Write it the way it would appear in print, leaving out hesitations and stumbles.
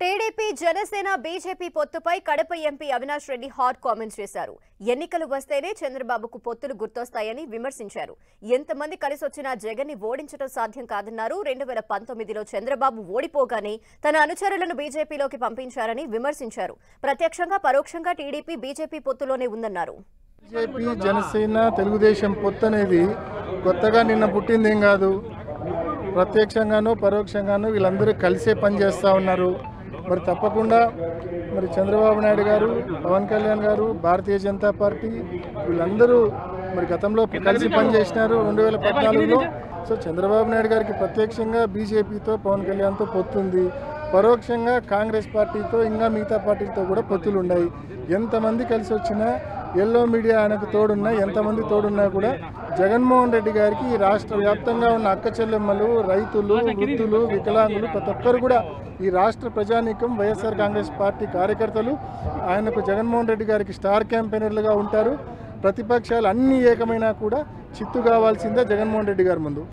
TDP Janasena BJP పొత్తుపై Kadapa MP Avinash Reddy hot comments చేశారు. ఎన్నికలు వస్తేనే చంద్రబాబుకు పొత్తులు గుర్తొస్తాయని విమర్శించారు. ఎంతమంది కలిసొచ్చినా జగన్ ని ఓడించడం సాధ్యం కాదన్నారు. 2019లో చంద్రబాబు ఓడిపోగానే తన అనుచరులను బీజేపీలోకి పంపించారని విమర్శించారు. ప్రత్యక్షంగా పరోక్షంగా టీడీపీ బీజేపీ పొత్తులోనే ఉందన్నారు. బీజేపీ జనసేన తెలుగుదేశం పొత్తు అనేది కొత్తగా నిన్న పుట్టిందేం కాదు. ప్రత్యక్షంగానూ పరోక్షంగానూ వీళ్ళందరూ కలిసే పనిచేస్తూ ఉన్నారు. మరి తప్పకుండా మరి చంద్రబాబు నాయుడు గారు, పవన్ కళ్యాణ్ గారు, భారతీయ జనతా పార్టీ వీళ్ళందరూ మరి గతంలో కలిసి పనిచేసినారు 2014లో. సో చంద్రబాబు నాయుడు గారికి ప్రత్యక్షంగా బీజేపీతో పవన్ కళ్యాణ్తో పొత్తుంది, పరోక్షంగా కాంగ్రెస్ పార్టీతో ఇంకా మిగతా పార్టీలతో కూడా పొత్తులు ఉన్నాయి. ఎంతమంది కలిసి వచ్చినా ఎల్లో మీడియా ఆయనకు తోడున్నా, ఎంతమంది తోడున్నా కూడా జగన్మోహన్ రెడ్డి గారికి ఈ రాష్ట్ర వ్యాప్తంగా ఉన్న అక్క చెల్లెమ్మలు, రైతులు, వృద్ధులు, వికలాంగులు ప్రతి ఒక్కరు కూడా ఈ రాష్ట్ర ప్రజానీకం, వైఎస్ఆర్ కాంగ్రెస్ పార్టీ కార్యకర్తలు ఆయనకు జగన్మోహన్ రెడ్డి గారికి స్టార్ క్యాంపెయినర్లుగా ఉంటారు. ప్రతిపక్షాలు అన్ని ఏకమైనా కూడా చిత్తు కావాల్సిందే జగన్మోహన్ రెడ్డి గారి ముందు.